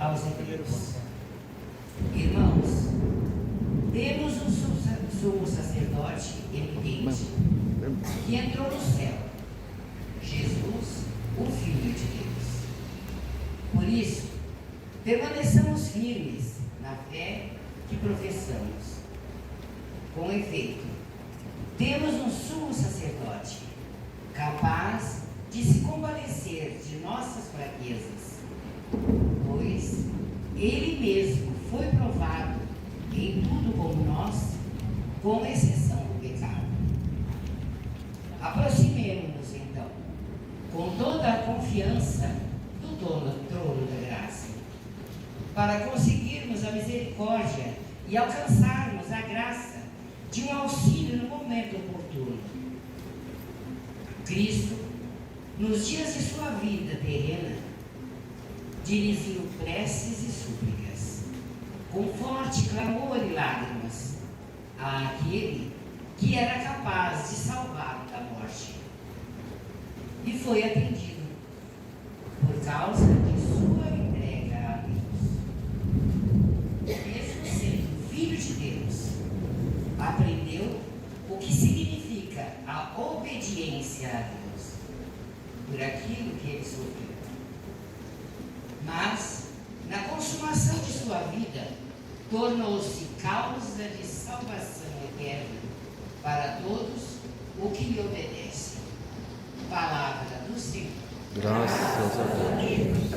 aos Hebreus. Irmãos, temos um sumo sacerdote eminente que entrou no céu, Jesus, o Filho de Deus. Por isso, permaneçamos firmes na fé que professamos. Com efeito, temos um sumo sacerdote capaz de se compadecer de nossas fraquezas, pois ele mesmo foi provado em tudo como nós, com exceção do pecado. Aproximemo-nos então, com toda a confiança do trono da graça, para conseguirmos a misericórdia e alcançarmos a graça de um auxílio no momento oportuno. Cristo, nos dias de sua vida terrena, dirigiu preces e súplicas, com forte clamor e lágrimas, àquele que era capaz de salvá-lo da morte. E foi atendido, por causa de sua entrega a Deus. Mesmo sendo Filho de Deus, aprendeu o que significa a obediência a Deus, por aquilo que ele sofreu. Mas, na consumação de sua vida, tornou-se causa de salvação eterna para todos o que lhe obedecem. Palavra do Senhor. Graças a Deus.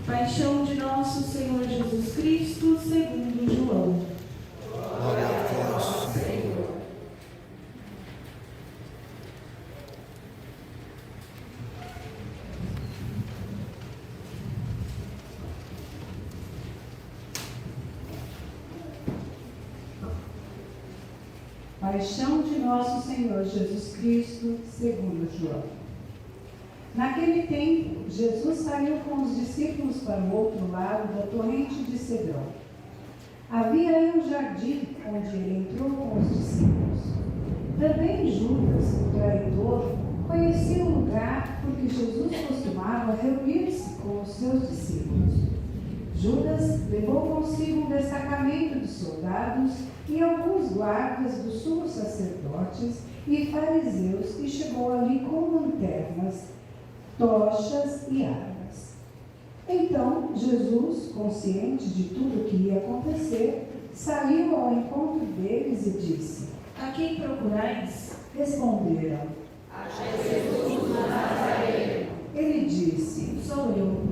Paixão de nosso Senhor Jesus Cristo, segundo João. Glória a vós, Senhor. Paixão de nosso Senhor Jesus Cristo, segundo João. Naquele tempo, Jesus saiu com os discípulos para o outro lado da torrente de Cedrão. Havia aí um jardim onde ele entrou com os discípulos. Também Judas, o traidor, conhecia o lugar porque Jesus costumava reunir-se com os seus discípulos. Judas levou consigo um destacamento de soldados e alguns guardas dos sumos sacerdotes e fariseus e chegou ali com lanternas, tochas e armas. Então Jesus, consciente de tudo o que ia acontecer, saiu ao encontro deles e disse: A quem procurais? Responderam: A Jesus o Nazareno. Ele disse: Sou eu.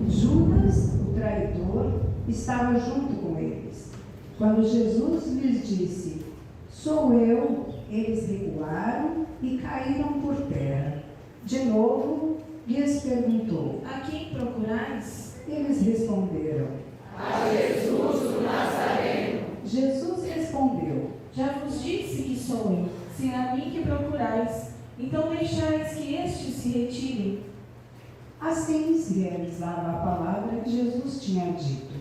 Judas, o traidor, estava junto com eles. Quando Jesus lhes disse: Sou eu, eles recuaram e caíram por terra. De novo, lhes perguntou: A quem procurais? Eles responderam: A Jesus o Nazareno. Jesus respondeu: Já vos disse que sou eu. Se é a mim que procurais, então deixais que estes se retirem. Assim se realizava a palavra que Jesus tinha dito: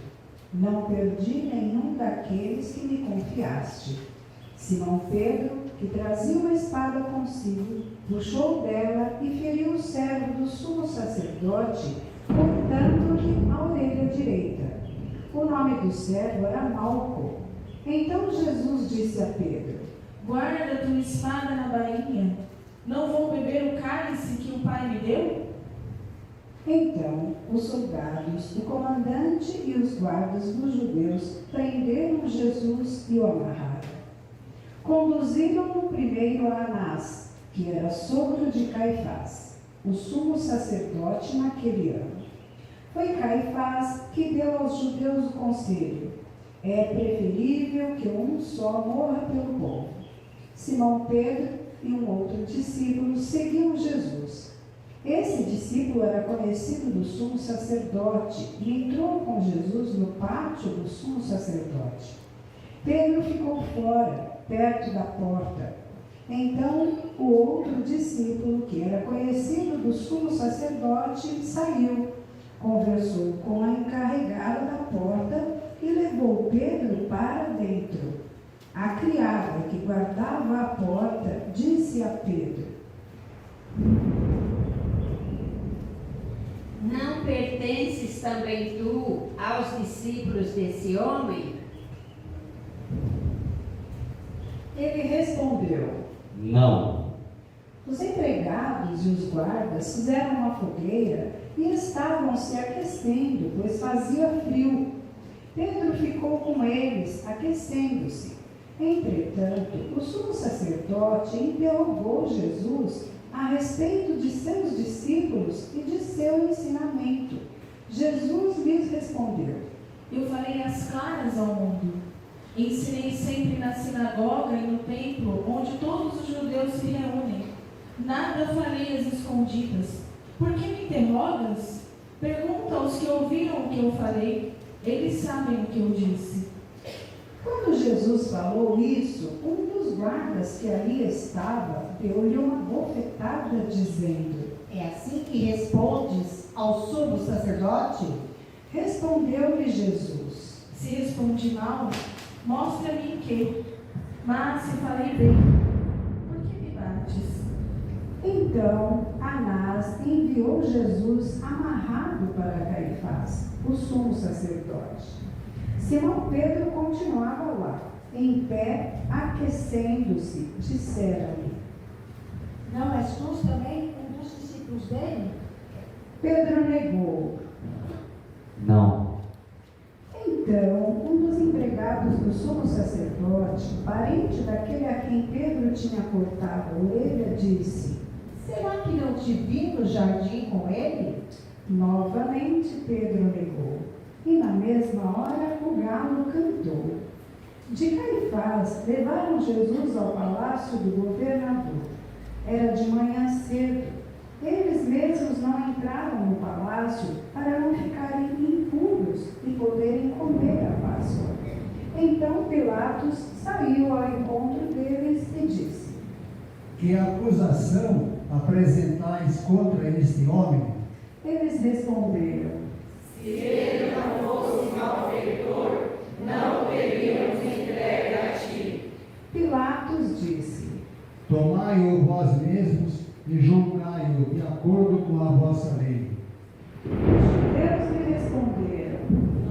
Não perdi nenhum daqueles que me confiaste. Simão Pedro, que trazia uma espada consigo, puxou dela e feriu o servo do sumo sacerdote, cortando-lhe a orelha direita. O nome do servo era Malco. Então Jesus disse a Pedro: Guarda tua espada na bainha. Não vou beber o cálice que o Pai me deu? Então os soldados, o comandante e os guardas dos judeus prenderam Jesus e o amarraram. Conduziram-no primeiro a Anás, que era sogro de Caifás, o sumo sacerdote naquele ano. Foi Caifás que deu aos judeus o conselho: é preferível que um só morra pelo povo. Simão Pedro e um outro discípulo seguiam Jesus. Esse discípulo era conhecido do sumo sacerdote e entrou com Jesus no pátio do sumo sacerdote. Pedro ficou fora, perto da porta. Então o outro discípulo, que era conhecido do sumo sacerdote, saiu, conversou com a encarregada da porta e levou Pedro para dentro. A criada que guardava a porta disse a Pedro: não pertences também tu aos discípulos desse homem? Ele respondeu: Não. Os empregados e os guardas fizeram uma fogueira e estavam se aquecendo, pois fazia frio. Pedro ficou com eles, aquecendo-se. Entretanto, o sumo sacerdote interrogou Jesus a respeito de seus discípulos e de seu ensinamento. Jesus lhes respondeu: Eu falei as claras ao mundo. Ensinei sempre na sinagoga e no templo, onde todos os judeus se reúnem. Nada falei às escondidas. Por que me interrogas? Pergunta aos que ouviram o que eu falei. Eles sabem o que eu disse. Quando Jesus falou isso, um dos guardas que ali estava deu-lhe uma bofetada, dizendo: É assim que respondes ao sumo sacerdote? Respondeu-lhe Jesus: Se respondi mal, mostra-me em que. Mas se falei bem, por que me bates? Então Anás enviou Jesus amarrado para Caifás, o sumo sacerdote. Simão Pedro continuava lá, em pé, aquecendo-se. Disseram-lhe: Não és tu também um dos discípulos dele? Pedro negou. Não. Então, um dos empregados do sumo sacerdote, parente daquele a quem Pedro tinha cortado a orelha, disse: Será que não te vi no jardim com ele? Novamente Pedro negou. E na mesma hora o galo cantou. De Caifás levaram Jesus ao palácio do governador. Era de manhã cedo. Eles mesmos não entraram no palácio para não ficarem impuros e poderem comer a Páscoa. Então Pilatos saiu ao encontro deles e disse: Que acusação apresentais contra este homem? Eles responderam: Se ele não fosse malfeitor, não o teríamos entregue a ti. Pilatos disse: Tomai-o vós mesmos e julgai-o de acordo com a vossa lei. Os judeus lhe responderam: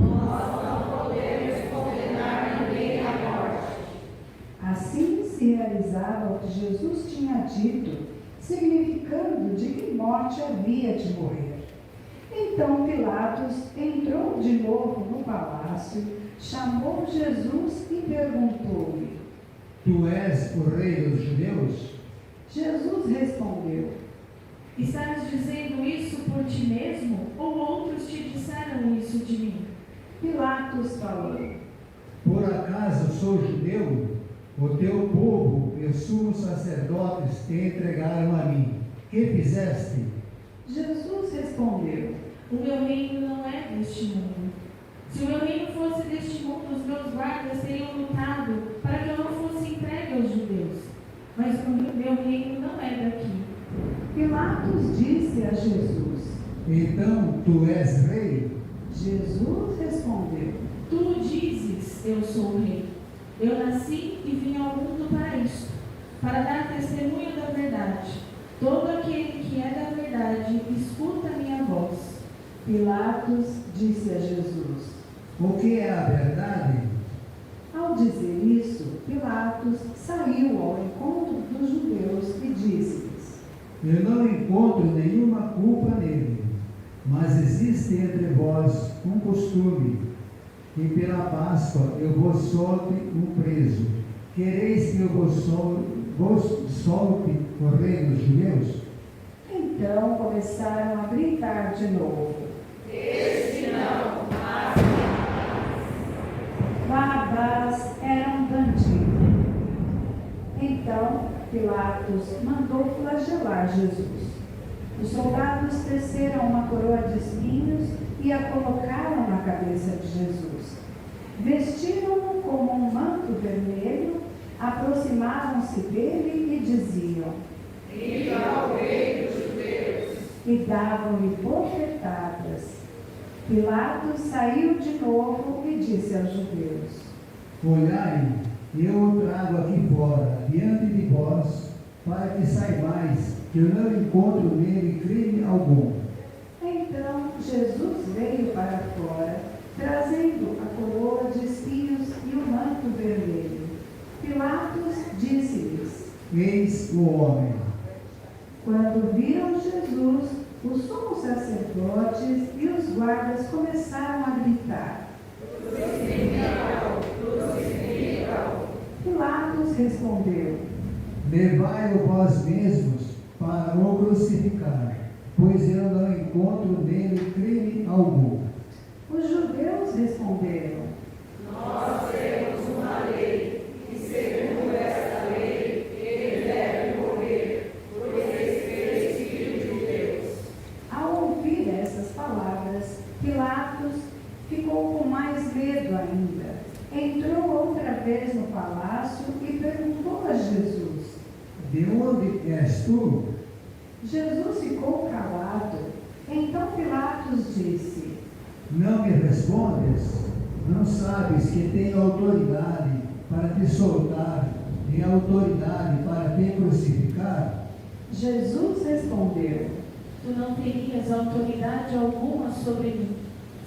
Nós não podemos condenar ninguém à morte. Assim se realizava o que Jesus tinha dito, significando de que morte havia de morrer. Então Pilatos entrou de novo no palácio, chamou Jesus e perguntou-lhe: Tu és o rei dos judeus? Jesus respondeu: Estás dizendo isso por ti mesmo, ou outros te disseram isso de mim? Pilatos falou: Por acaso sou judeu? O teu povo e os sumos sacerdotes te entregaram a mim. Que fizeste? Jesus respondeu: O meu reino não é deste mundo. Se o meu reino fosse deste mundo, os meus guardas teriam lutado para que eu não fosse entregue aos judeus. Mas o meu reino não é daqui. Pilatos disse a Jesus: Então tu és rei? Jesus respondeu: Tu dizes, eu sou o rei. Eu nasci e vim ao mundo para isto, para dar testemunho da verdade. Todo aquele que é da verdade, escuta a minha voz. Pilatos disse a Jesus: O que é a verdade? Ao dizer isso, Pilatos saiu ao encontro dos judeus e disse-lhes: Eu não encontro nenhuma culpa nele, mas existe entre vós um costume, que pela Páscoa eu vos solte um preso. Quereis que eu vos solte o rei dos judeus? Então começaram a gritar de novo: Este não, mas Barrabás era um bandido. Então Pilatos mandou flagelar Jesus. Os soldados teceram uma coroa de espinhos e a colocaram na cabeça de Jesus. Vestiram-no como um manto vermelho, aproximavam-se dele e diziam: viva o rei dos judeus. E davam-lhe bofetadas. Pilatos saiu de novo e disse aos judeus: Olhai, eu o trago aqui fora, diante de vós, para que saibais que eu não encontro nele crime algum. Então fora, trazendo a coroa de espinhos e o manto vermelho. Pilatos disse-lhes: Eis o homem. Quando viram Jesus, os sumos sacerdotes e os guardas começaram a gritar. Pilatos respondeu: Levai-o vós mesmos para o crucificar, pois eu não encontro nele crime algum. Os judeus responderam: Nós temos uma lei, e segundo essa lei, ele deve morrer, pois é filho de Deus. Ao ouvir essas palavras, Pilatos ficou com mais medo ainda. Entrou outra vez no palácio e perguntou a Jesus: De onde és tu? Jesus ficou calado. Então Pilatos disse: Não me respondes? Não sabes que tenho autoridade para te soltar e autoridade para te crucificar? Jesus respondeu: Tu não terias autoridade alguma sobre mim,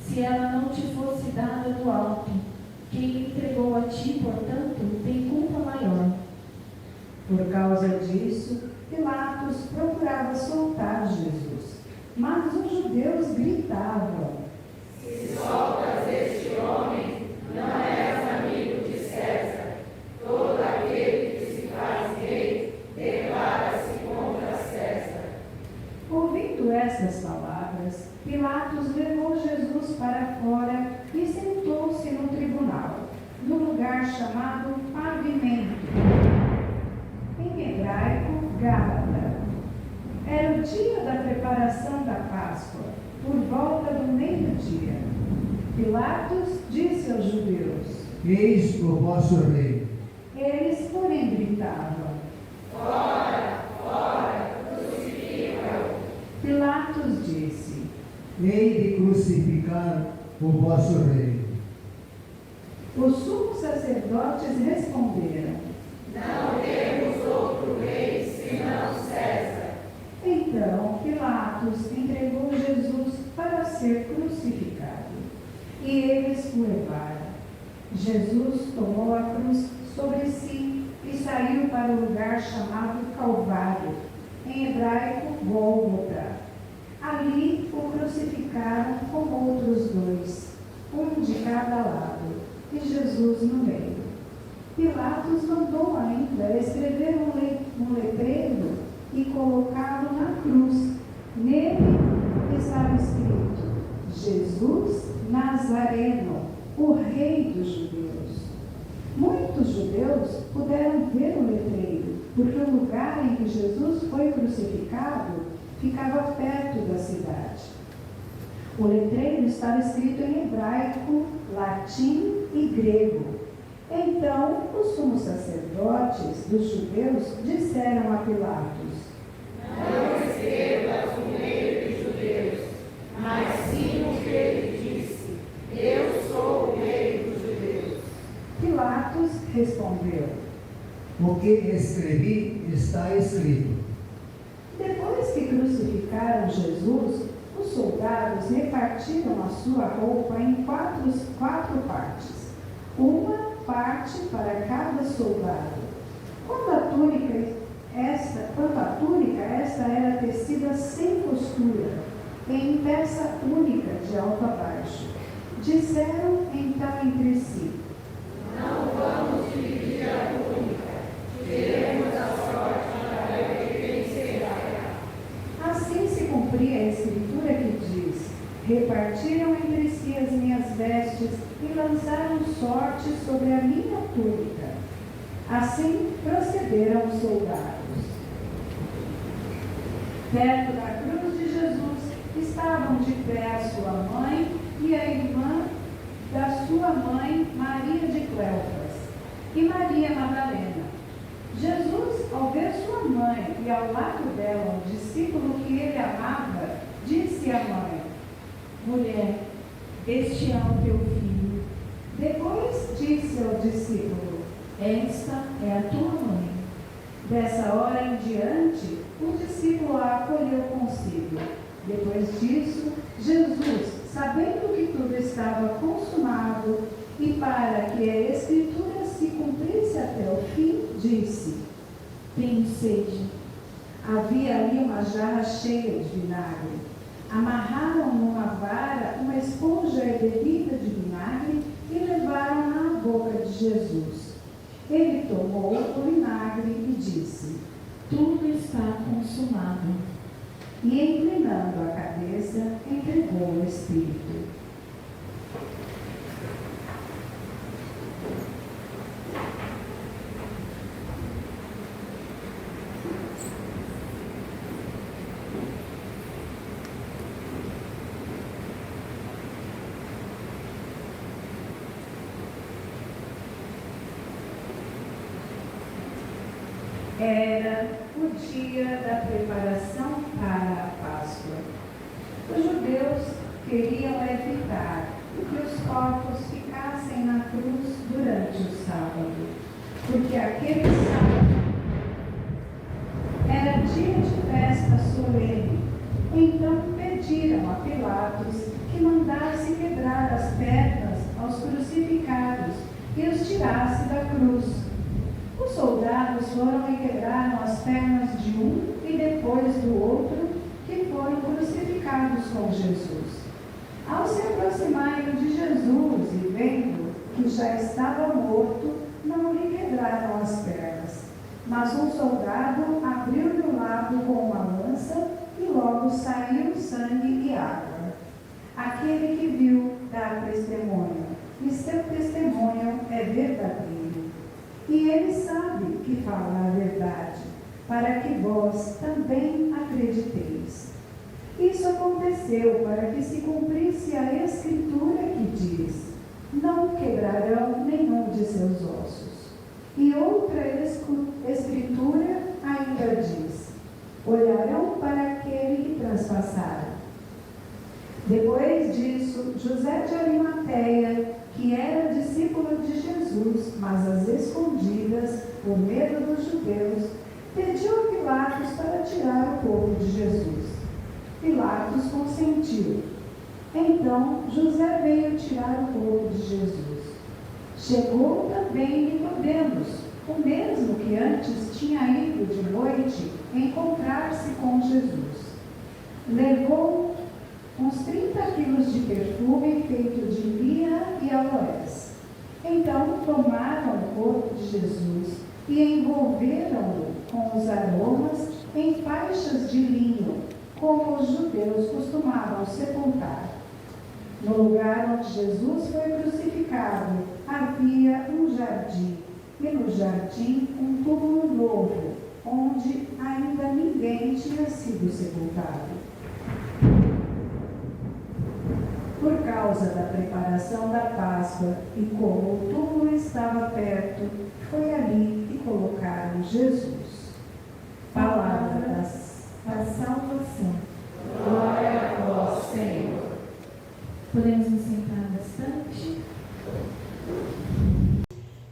se ela não te fosse dada do alto. Quem me entregou a ti, portanto, tem culpa maior. Por causa disso, Pilatos procurava soltar Jesus, mas os judeus gritavam: Se soltas este homem, não és amigo de César. Todo aquele que se faz rei declara-se contra César. Ouvindo estas palavras, Pilatos levou Jesus para fora e sentou-se no tribunal, no lugar chamado Pavimento, em hebraico, Gábata. Era o dia da preparação da Páscoa, por volta do meio-dia. Pilatos disse aos judeus: Eis o vosso rei. Eles, porém, gritavam: Fora, fora, crucifica-o. Pilatos disse: Hei de crucificar o vosso rei. Os sumos sacerdotes responderam: Não temos outro rei senão César. Então Pilatos entregou Jesus para ser crucificado. E eles o levaram. Jesus tomou a cruz sobre si e saiu para o lugar chamado Calvário, em hebraico Gólgota. Ali o crucificaram com outros dois, um de cada lado, e Jesus no meio. Pilatos mandou ainda escrever um letreiro e colocá-lo na cruz. Nele estava escrito: Jesus Nazareno, o Rei dos Judeus. Muitos judeus puderam ver o letreiro, porque o lugar em que Jesus foi crucificado ficava perto da cidade. O letreiro estava escrito em hebraico, latim e grego. Então, os sumos sacerdotes dos judeus disseram a Pilatos: Não escrevas o Rei dos Judeus, mas sim o que ele disse: Eu sou o Rei dos Judeus. Pilatos respondeu: O que escrevi está escrito. Depois que crucificaram Jesus, os soldados repartiram a sua roupa em quatro partes, uma parte para cada soldado. Quanto à túnica, esta era tecida sem costura, em peça única de alto a baixo. Disseram então entre si: Não vamos dividir a túnica, teremos a sorte para quem será. Assim se cumpria a escritura que diz: repartiram entre si as minhas vestes e lançaram sorte sobre a minha túnica. Assim procederam os soldados. Perto da cruz de Jesus estavam de pé a sua mãe e a irmã da sua mãe, Maria de Cleofas, e Maria Madalena. Jesus, ao ver sua mãe e ao lado dela o discípulo que ele amava, disse à mãe: Mulher, este é o teu filho. Depois disse ao discípulo: Esta é a tua mãe. Dessa hora em diante, o discípulo a acolheu consigo. Depois disso, Jesus sabendo que tudo estava consumado e para que a Escritura se cumprisse até o fim, disse: Tenho sede. Havia ali uma jarra cheia de vinagre. Amarraram numa vara uma esponja embebida de vinagre e levaram-na à boca de Jesus. Ele tomou o vinagre e disse: Tudo está consumado. E, inclinando a cabeça, entregou o Espírito. Era o dia da preparação para a Páscoa. Os judeus queriam evitar que os corpos ficassem na cruz durante o sábado, porque aquele sábado era dia de festa solene. Então pediram a Pilatos que mandasse quebrar as pernas aos crucificados e os tirasse da cruz. Os soldados foram e quebraram as pernas de um e depois do outro, que foram crucificados com Jesus. Ao se aproximarem de Jesus e vendo que já estava morto, não lhe quebraram as pernas. Mas um soldado abriu-lhe o lado com uma lança e logo saiu sangue e água. Aquele que viu dá testemunho, e seu testemunho é verdadeiro. E ele sabe que fala a verdade, para que vós também acrediteis. Isso aconteceu para que se cumprisse a Escritura que diz: não quebrarão nenhum de seus ossos. E outra Escritura ainda diz: olharão para aquele que transpassaram. Depois disso, José de Arimateia, que era discípulo de Jesus, mas às escondidas, por medo dos judeus, pediu a Pilatos para tirar o corpo de Jesus. Pilatos consentiu. Então José veio tirar o corpo de Jesus. Chegou também Nicodemos, o mesmo que antes tinha ido de noite encontrar-se com Jesus. Levou uns 30 quilos de perfume feito de mirra e aloés. Então tomaram o corpo de Jesus e envolveram-no com os aromas em faixas de linho, como os judeus costumavam sepultar. No lugar onde Jesus foi crucificado havia um jardim, e no jardim um túmulo novo, onde ainda ninguém tinha sido sepultado. Por causa da preparação da Páscoa e como o túmulo estava perto, foi ali que colocaram Jesus. Palavra da salvação. Glória a vós, Senhor. Podemos nos sentar bastante?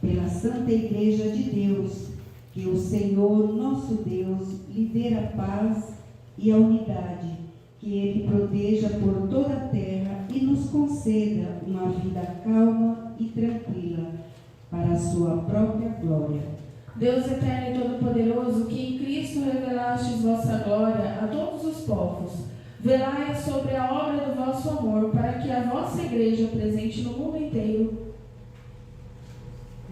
Pela Santa Igreja de Deus, que o Senhor, nosso Deus, lhe dê a paz e a unidade, que Ele proteja por toda a terra e nos conceda uma vida calma e tranquila, para a sua própria glória. Deus eterno e todo-poderoso, que em Cristo revelastes vossa glória a todos os povos, velai sobre a obra do vosso amor, para que a vossa igreja, presente no mundo inteiro,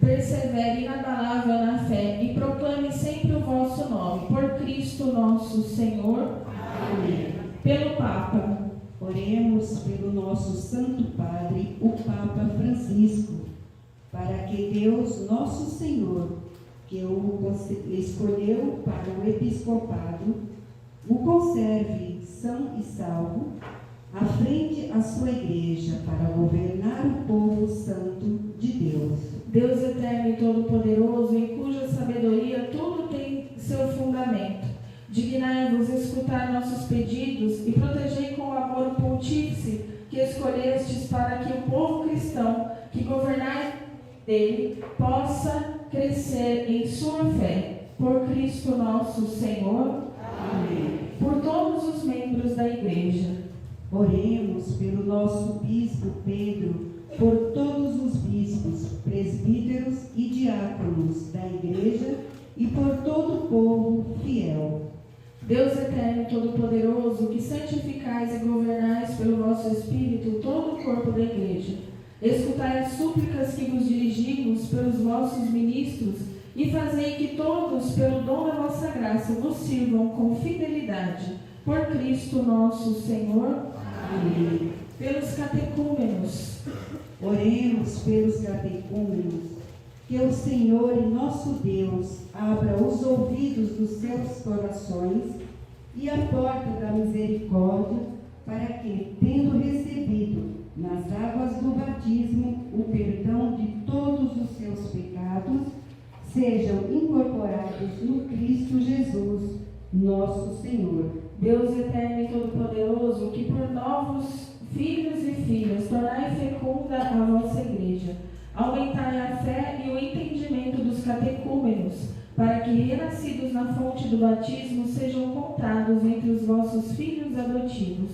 persevere inabalável na fé e proclame sempre o vosso nome, por Cristo nosso Senhor. Amém. Pelo Papa. Oremos pelo nosso Santo Padre, o Papa Francisco, para que Deus, nosso Senhor, que o escolheu para o episcopado, o conserve são e salvo, à frente à sua igreja, para governar o povo santo de Deus. Deus eterno e todo-poderoso, em cuja sabedoria tudo tem seu fundamento, dignai-vos escutar nossos pedidos e protegei com amor o pontífice que escolhestes para que o povo cristão que governai dele possa crescer em sua fé. Por Cristo nosso Senhor. Amém. Por todos os membros da Igreja. Oremos pelo nosso bispo Pedro, por todos os bispos, presbíteros e diáconos da Igreja e por todo o povo fiel. Deus eterno e todo-poderoso, que santificais e governais pelo vosso Espírito todo o corpo da Igreja, escutai as súplicas que vos dirigimos pelos vossos ministros e fazei que todos, pelo dom da vossa graça, vos sirvam com fidelidade. Por Cristo nosso Senhor. Amém. Pelos catecúmenos. Oremos pelos catecúmenos, que o Senhor e nosso Deus abra os ouvidos dos seus corações e a porta da misericórdia, para que, tendo recebido nas águas do batismo o perdão de todos os seus pecados, sejam incorporados no Cristo Jesus, nosso Senhor. Deus eterno e todo-poderoso, que por novos filhos e filhas tornai fecunda a vossa Igreja, aumentai a fé e o entendimento dos catecúmenos, para que, renascidos na fonte do batismo, sejam contados entre os vossos filhos adotivos.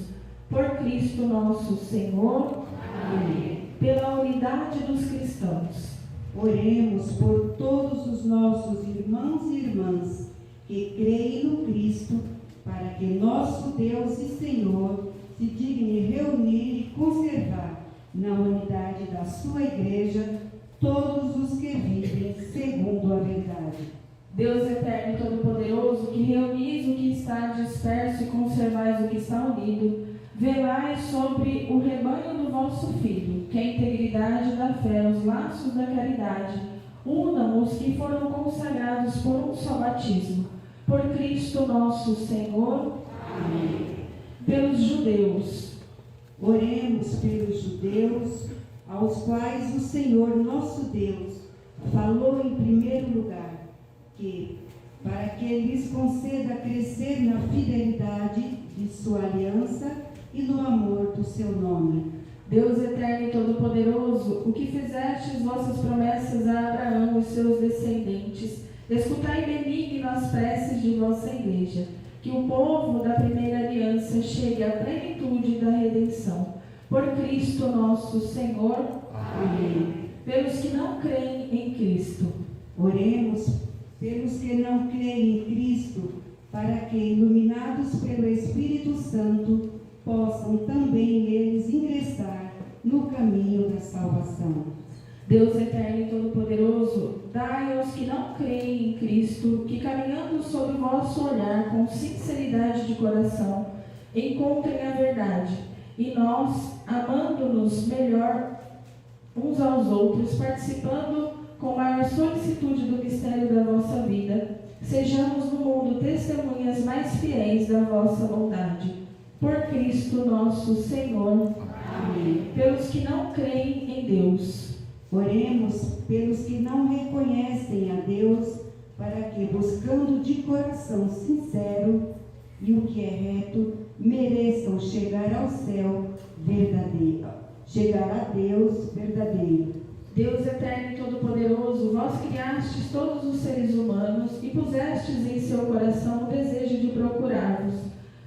Por Cristo nosso Senhor. Amém. Pela unidade dos cristãos. Oremos por todos os nossos irmãos e irmãs que creem no Cristo, para que nosso Deus e Senhor se digne reunir e conservar na unidade da sua Igreja todos os que vivem segundo a verdade. Deus eterno e todo-poderoso, que reunis o que está disperso e conservais o que está unido, velai sobre o rebanho do vosso Filho, que a integridade da fé, os laços da caridade, unam os que foram consagrados por um só batismo. Por Cristo nosso Senhor. Amém. Pelos judeus. Oremos pelos judeus, aos quais o Senhor nosso Deus falou em primeiro lugar, que, para que lhes conceda crescer na fidelidade de sua aliança e no amor do seu nome. Deus eterno e todo-poderoso, o que fizestes vossas promessas a Abraão e seus descendentes, escutai benigno as preces de vossa Igreja, que o povo da primeira aliança chegue à plenitude da redenção. Por Cristo nosso Senhor. Amém. Pelos que não creem em Cristo. Oremos pelos que não creem em Cristo, para que, iluminados pelo Espírito Santo, possam também eles ingressar no caminho da salvação. Deus eterno e todo-poderoso, dai aos que não creem em Cristo, que caminhando sob o vosso olhar com sinceridade de coração, encontrem a verdade, e nós, amando-nos melhor uns aos outros, participando com maior solicitude do mistério da vossa vida, sejamos no mundo testemunhas mais fiéis da vossa bondade. Por Cristo nosso Senhor. Amém. Pelos que não creem em Deus. Oremos pelos que não reconhecem a Deus, para que, buscando de coração sincero e o que é reto, mereçam chegar ao céu verdadeiro, chegar a Deus verdadeiro. Deus eterno e todo-poderoso, vós criastes todos os seres humanos e pusestes em seu coração o desejo de procurar-vos,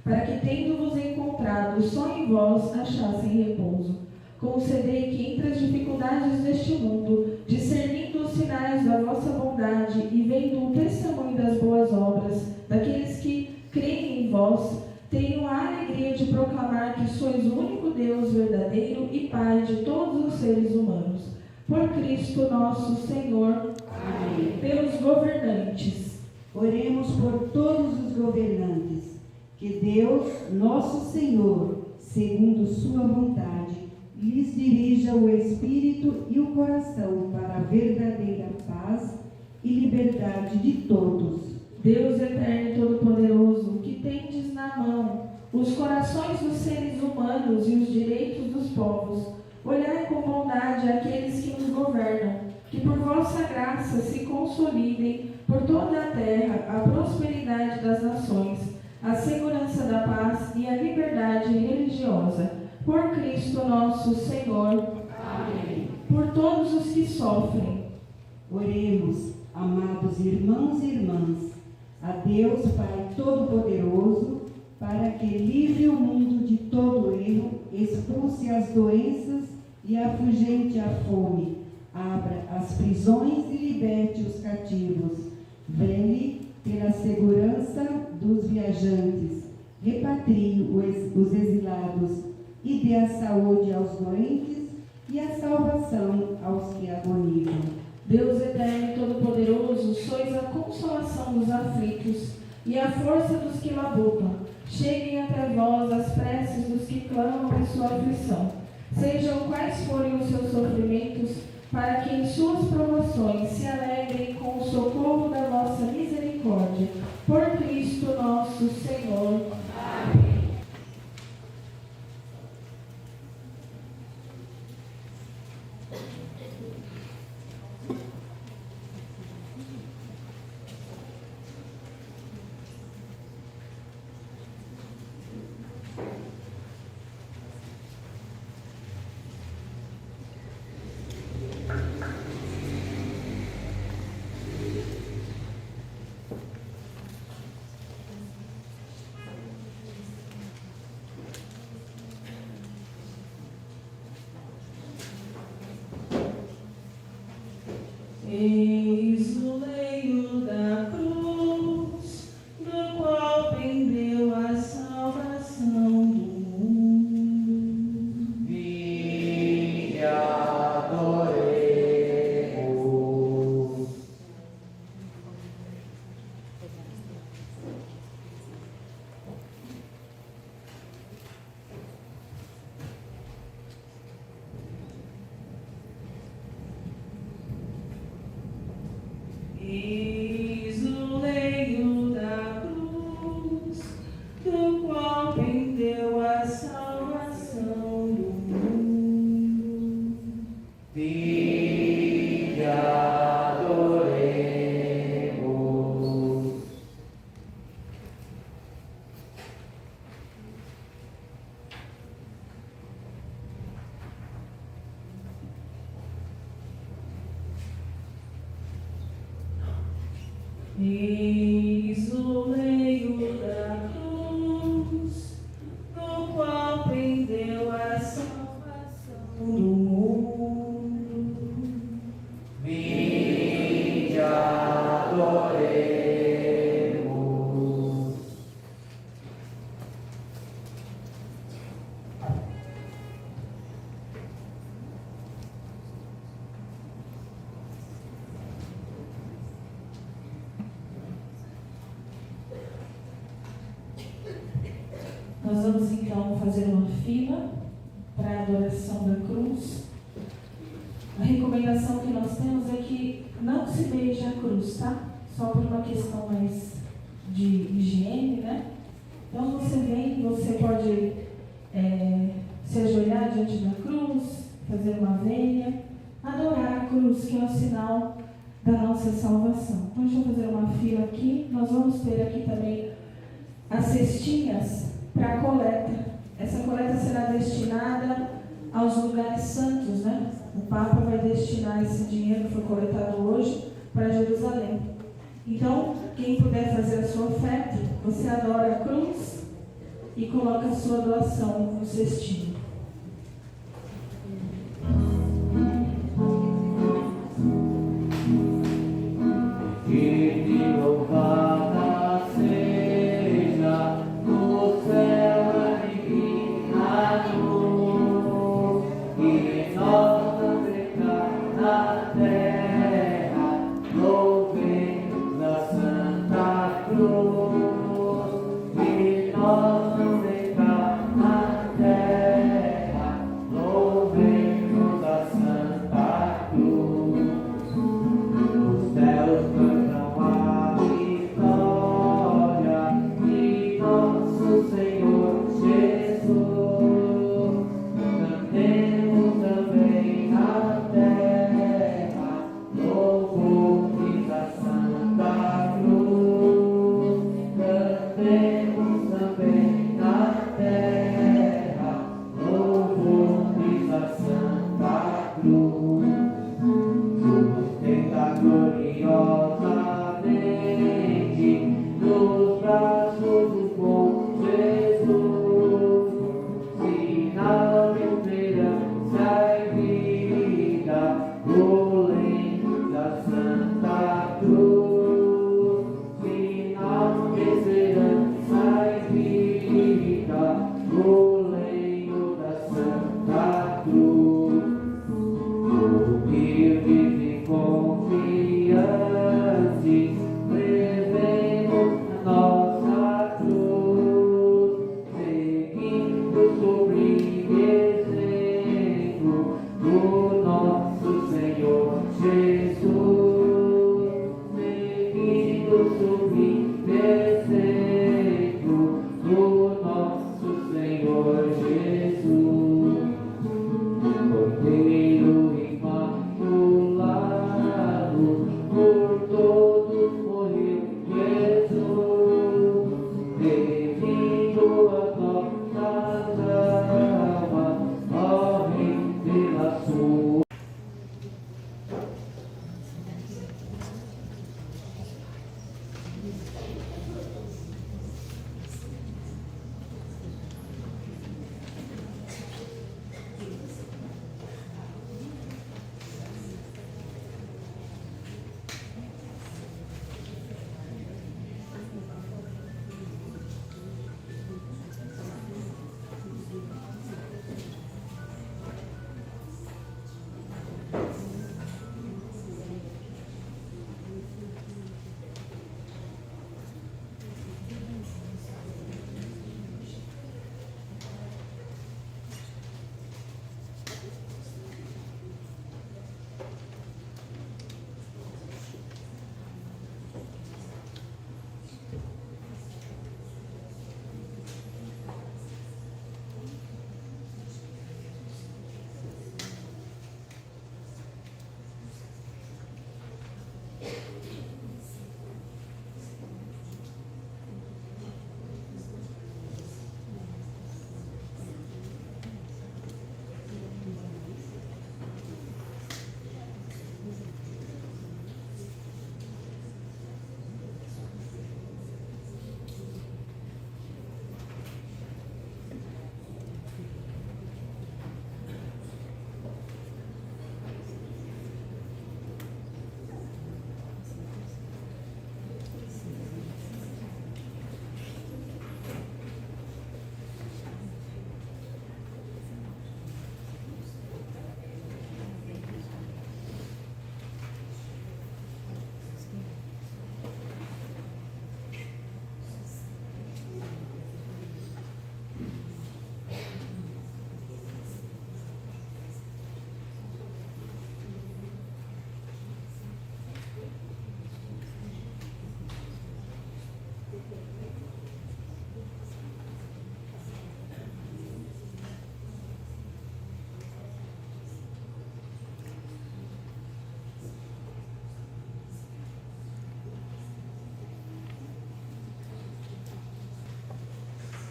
para que, tendo-vos encontrado, só em vós achassem repouso. Concedei que, entre as dificuldades deste mundo, discernindo os sinais da vossa bondade e vendo o testemunho das boas obras daqueles que creem em vós, tenham a alegria de proclamar que sois o único Deus verdadeiro e Pai de todos os seres humanos. Por Cristo nosso Senhor. Amém. Pelos governantes. Oremos por todos os governantes, que Deus, nosso Senhor, segundo sua vontade, lhes dirija o espírito e o coração para a verdadeira paz e liberdade de todos. Deus eterno e todo-poderoso, que tendes na mão os corações dos seres humanos e os direitos dos povos, olhai com bondade aqueles que nos governam, que por vossa graça se consolidem por toda a terra a prosperidade das nações, a segurança da paz e a liberdade religiosa. Por Cristo nosso Senhor. Amém. Por todos os que sofrem. Oremos, amados irmãos e irmãs, a Deus Pai Todo-Poderoso, para que livre o mundo de todo erro, expulse as doenças e afugente a fome, abra as prisões e liberte os cativos, vele pela segurança dos viajantes, repatrie os exilados e dê a saúde aos doentes e a salvação aos que agonizam. Deus eterno e todo-poderoso, sois a consolação dos aflitos e a força dos que labutam. Cheguem até vós as preces dos que clamam em sua aflição. Sejam quais forem os seus sofrimentos, para que em suas provações se alegrem com o socorro da vossa misericórdia. Por Cristo nosso Senhor. Amém. Eis o leito da cruz, do qual pendeu a salvação do mundo. Vinde, adoremos. Eis o leito da cruz, do qual pendeu a salvação do mundo. Vinde, adoremos. Eis o leito da cruz, do qual pendeu a salvação do mundo. Vinde, adoremos. Nós vamos então fazer uma fila para a adoração da cruz. A recomendação que nós temos é que não se beije a cruz, tá? Só por uma questão mais de higiene, né? Então você vem, você pode se ajoelhar diante da cruz, fazer uma vênia, adorar a cruz, que é o sinal da nossa salvação. Então deixa eu fazer uma fila aqui. Nós vamos ter aqui também as cestinhas para a coleta. Essa coleta será destinada aos lugares santos, né? O Papa vai destinar esse dinheiro que foi coletado hoje para Jerusalém. Então, quem puder fazer a sua oferta, você adora a cruz e coloca a sua doação no cestinho. E louvada seja no céu a divina luz, e nós também cá na terra louvemos a Santa Cruz, e nós também cá na terra louvemos a Santa Cruz. Os céus cantam a vitória de nosso Senhor Jesus. Cantemos também na terra louvores a Santa Cruz. Cantemos também na terra louvores a Santa Cruz. Sustenta gloriosamente nos braços do bom Jesus.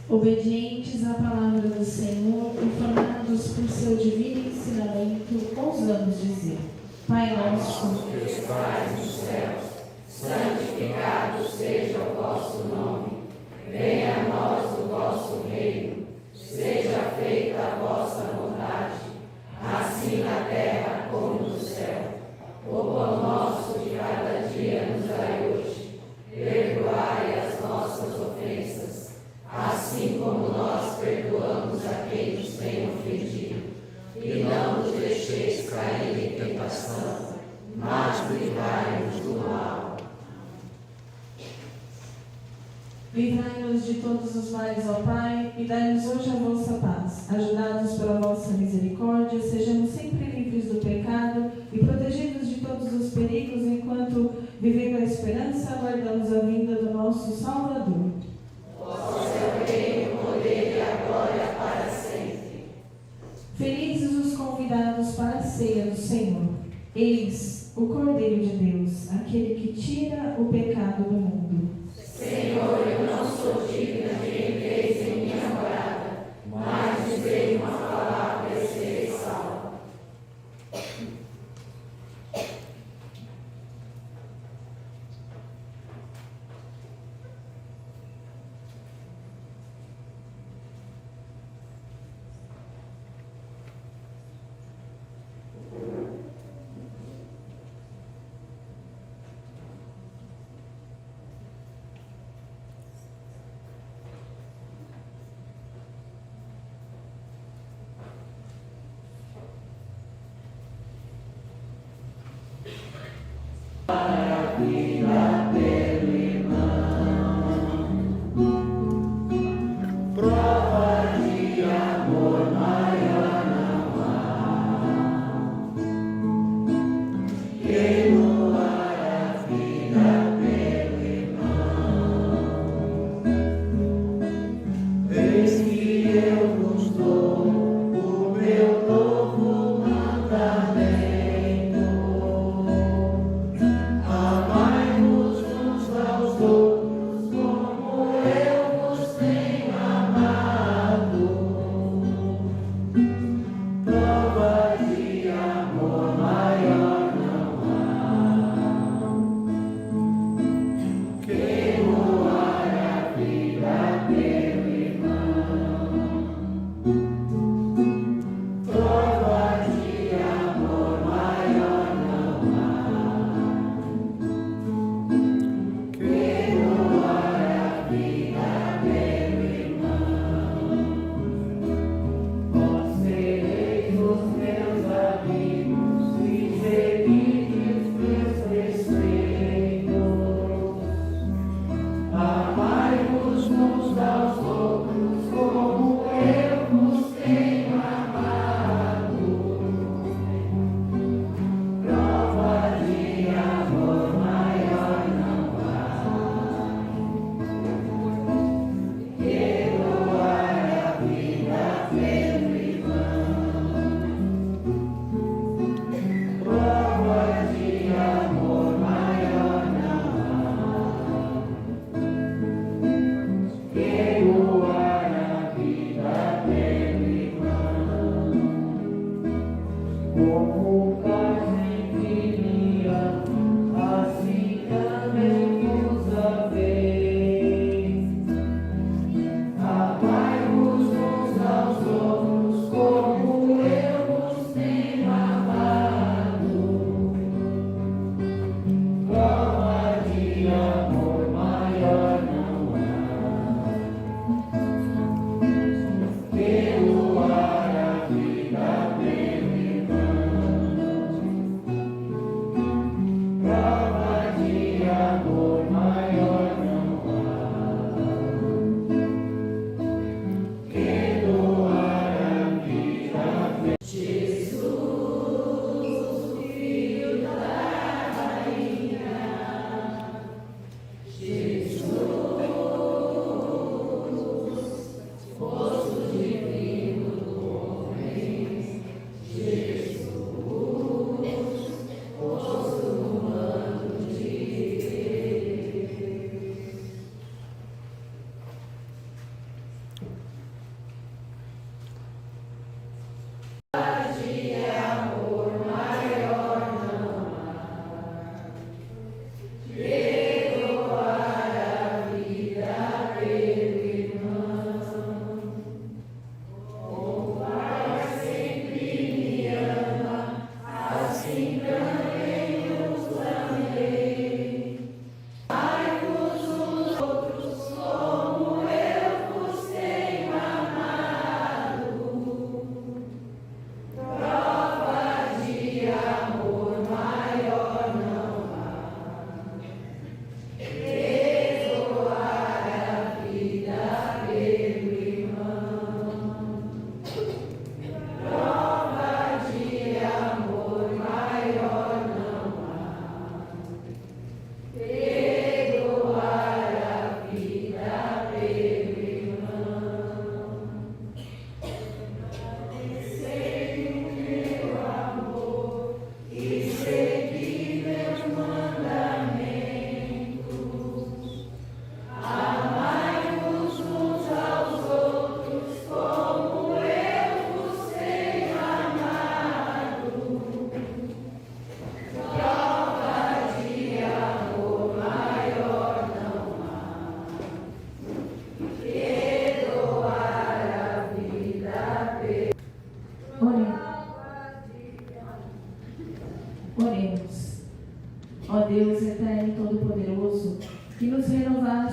obedientes à palavra do Senhor, informados por seu divino ensinamento, ousamos dizer: Pai nosso, que estais nos céus, santificado seja o vosso nome. Venha a nós o vosso reino. Seja feita a vossa vontade, assim na terra como no céu. O pão nosso de cada dia nos dai hoje. Perdoai as nossas ofensas, assim como nós perdoamos a quem nos tem ofendido. E não nos deixeis cair em tentação, mas livrai-nos do mal. livrai-nos de todos os males, ó Pai, e dai-nos hoje a vossa paz. Ajudados pela vossa misericórdia, sejamos sempre livres do pecado e protegidos de todos os perigos, enquanto, vivendo a esperança, aguardamos a vinda do nosso Salvador. Vosso é o reino, o poder e a glória para sempre. Felizes os convidados para a ceia do Senhor. Eis o Cordeiro de Deus, aquele que tira o pecado do mundo. Senhor, eu não sou digna de entreis em minha morada, mas dizei uma palavra e serei salvo.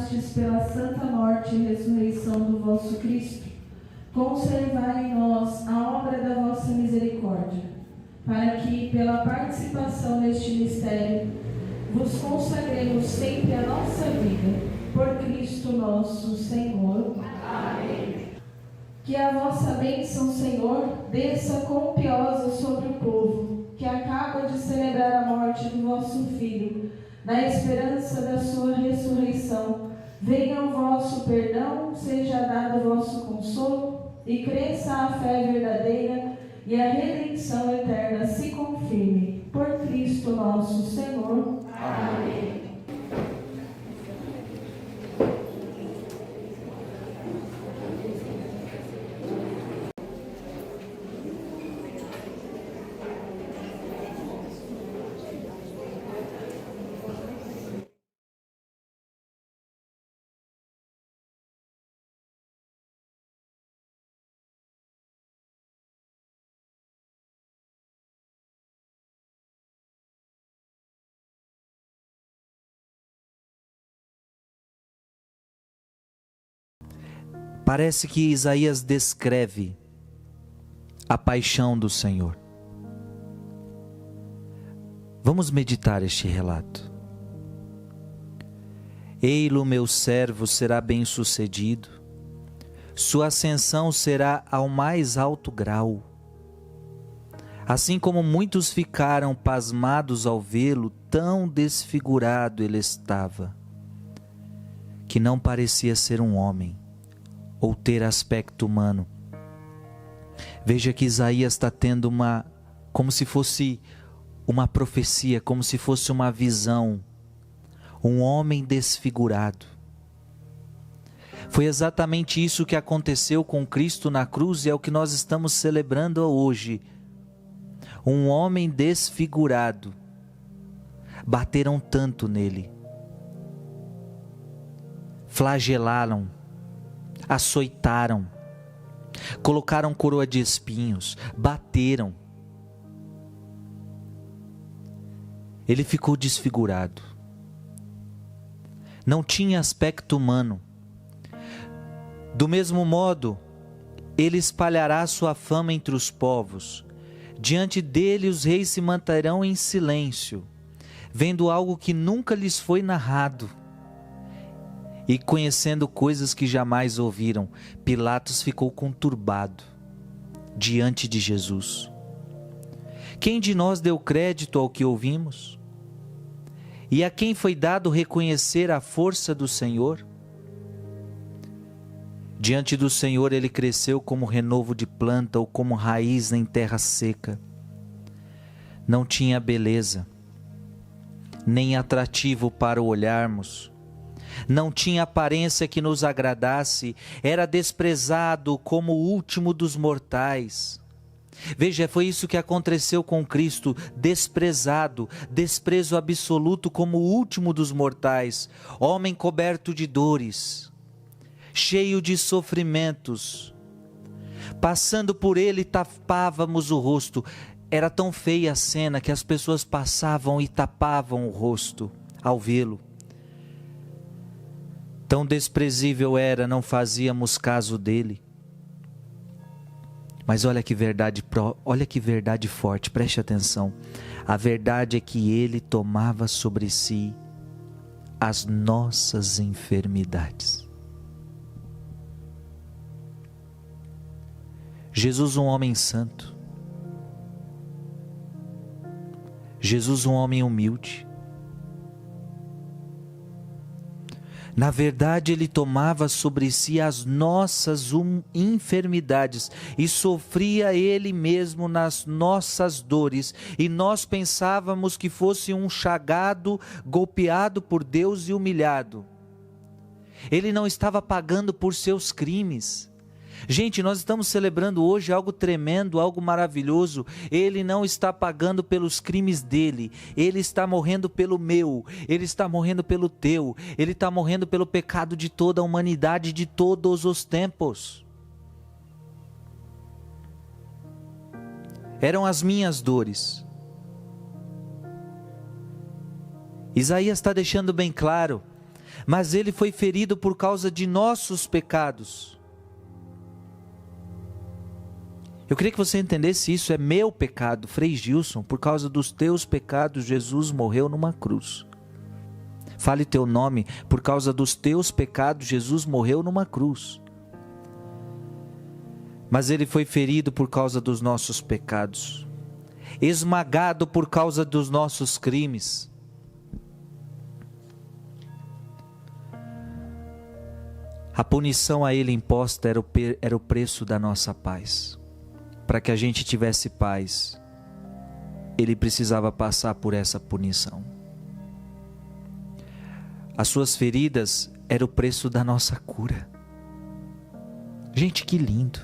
encarnastes pela santa morte e ressurreição do vosso Cristo, conservai em nós a obra da vossa misericórdia, para que, pela participação neste mistério, vos consagremos sempre a nossa vida, por Cristo nosso Senhor. Amém. Que a vossa bênção, Senhor, desça copiosa sobre o povo, que acaba de celebrar a morte do vosso Filho, na esperança da sua ressurreição. Venha o vosso perdão, seja dado o vosso consolo, e cresça a fé verdadeira, e a redenção eterna se confirme. Por Cristo nosso Senhor. Amém. Parece que Isaías descreve a paixão do Senhor. Vamos meditar este relato. Ei-lo, meu servo, será bem-sucedido, sua ascensão será ao mais alto grau. Assim como muitos ficaram pasmados ao vê-lo, tão desfigurado ele estava, que não parecia ser um homem, ou ter aspecto humano. Veja que Isaías está tendo como se fosse uma profecia, como se fosse uma visão, um homem desfigurado. Foi exatamente isso que aconteceu com Cristo na cruz e é o que nós estamos celebrando hoje. Um homem desfigurado. Bateram tanto nele, flagelaram, açoitaram, colocaram coroa de espinhos, bateram. Ele ficou desfigurado. Não tinha aspecto humano. Do mesmo modo, ele espalhará sua fama entre os povos. Diante dele os reis se manterão em silêncio, vendo algo que nunca lhes foi narrado e conhecendo coisas que jamais ouviram. Pilatos ficou conturbado diante de Jesus. Quem de nós deu crédito ao que ouvimos? E a quem foi dado reconhecer a força do Senhor? Diante do Senhor ele cresceu como renovo de planta ou como raiz em terra seca. Não tinha beleza, nem atrativo para o olharmos. Não tinha aparência que nos agradasse, era desprezado como o último dos mortais. Veja, foi isso que aconteceu com Cristo, desprezado, desprezo absoluto como o último dos mortais, homem coberto de dores, cheio de sofrimentos. Passando por ele, tapávamos o rosto. Era tão feia a cena que as pessoas passavam e tapavam o rosto ao vê-lo. Tão desprezível era, não fazíamos caso dele. Mas olha que verdade forte, preste atenção. A verdade é que ele tomava sobre si as nossas enfermidades. Jesus, um homem santo. Jesus, um homem humilde. Na verdade, ele tomava sobre si as nossas enfermidades e sofria ele mesmo nas nossas dores. E nós pensávamos que fosse um chagado, golpeado por Deus e humilhado. Ele não estava pagando por seus crimes. Gente, nós estamos celebrando hoje algo tremendo, algo maravilhoso. Ele não está pagando pelos crimes dele. Ele está morrendo pelo meu. Ele está morrendo pelo teu. Ele está morrendo pelo pecado de toda a humanidade, de todos os tempos. Eram as minhas dores. Isaías está deixando bem claro. mas ele foi ferido por causa de nossos pecados. Eu queria que você entendesse isso, é meu pecado, Frei Gilson, por causa dos teus pecados, Jesus morreu numa cruz. Fale teu nome, por causa dos teus pecados, Jesus morreu numa cruz. Mas ele foi ferido por causa dos nossos pecados, esmagado por causa dos nossos crimes. A punição a ele imposta era o preço da nossa paz. Para que a gente tivesse paz, ele precisava passar por essa punição. As suas feridas eram o preço da nossa cura. Gente, que lindo!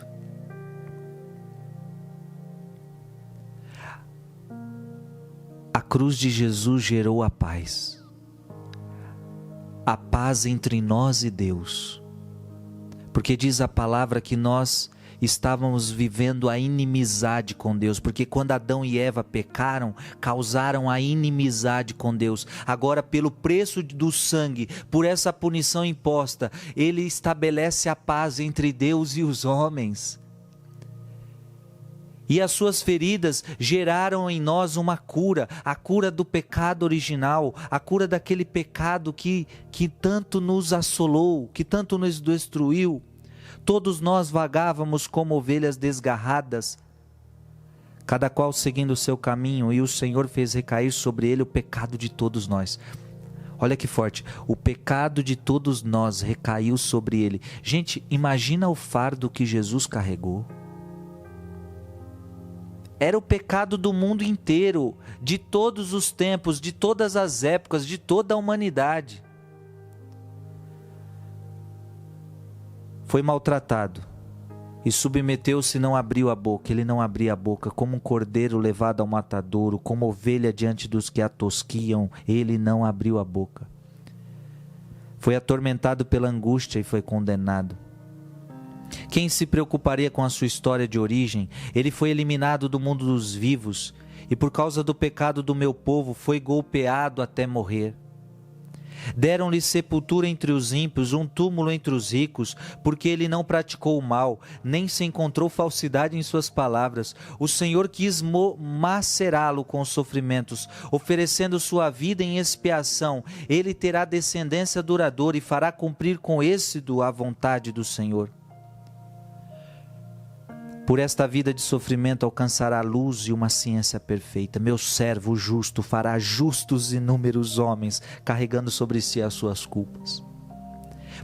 A cruz de Jesus gerou a paz entre nós e Deus, porque diz a palavra que nós estávamos vivendo a inimizade com Deus, porque quando Adão e Eva pecaram, causaram a inimizade com Deus. Agora, pelo preço do sangue, por essa punição imposta, ele estabelece a paz entre Deus e os homens. E as suas feridas geraram em nós uma cura, a cura do pecado original, a cura daquele pecado que tanto nos assolou, que tanto nos destruiu. Todos nós vagávamos como ovelhas desgarradas, cada qual seguindo o seu caminho, e o Senhor fez recair sobre ele o pecado de todos nós. Olha que forte, o pecado de todos nós recaiu sobre ele. Gente, imagina o fardo que Jesus carregou. Era o pecado do mundo inteiro, de todos os tempos, de todas as épocas, de toda a humanidade. Foi maltratado e submeteu-se e não abriu a boca. Ele não abria a boca, como um cordeiro levado ao matadouro, como ovelha diante dos que a tosquiam, ele não abriu a boca. Foi atormentado pela angústia e foi condenado. Quem se preocuparia com a sua história de origem? Ele foi eliminado do mundo dos vivos e por causa do pecado do meu povo foi golpeado até morrer. Deram-lhe sepultura entre os ímpios, um túmulo entre os ricos, porque ele não praticou o mal, nem se encontrou falsidade em suas palavras. O Senhor quis macerá-lo com os sofrimentos, oferecendo sua vida em expiação. Ele terá descendência duradoura e fará cumprir com êxito a vontade do Senhor. Por esta vida de sofrimento alcançará a luz e uma ciência perfeita. Meu servo justo fará justos inúmeros homens, carregando sobre si as suas culpas.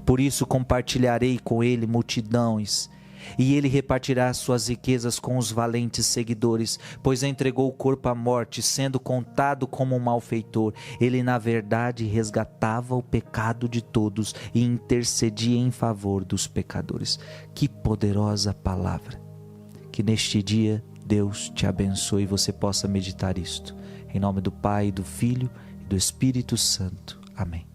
Por isso compartilharei com ele multidões, e ele repartirá suas riquezas com os valentes seguidores, pois entregou o corpo à morte, sendo contado como um malfeitor. Ele na verdade resgatava o pecado de todos e intercedia em favor dos pecadores. Que poderosa palavra! Que neste dia Deus te abençoe e você possa meditar isto. Em nome do Pai, do Filho e do Espírito Santo. Amém.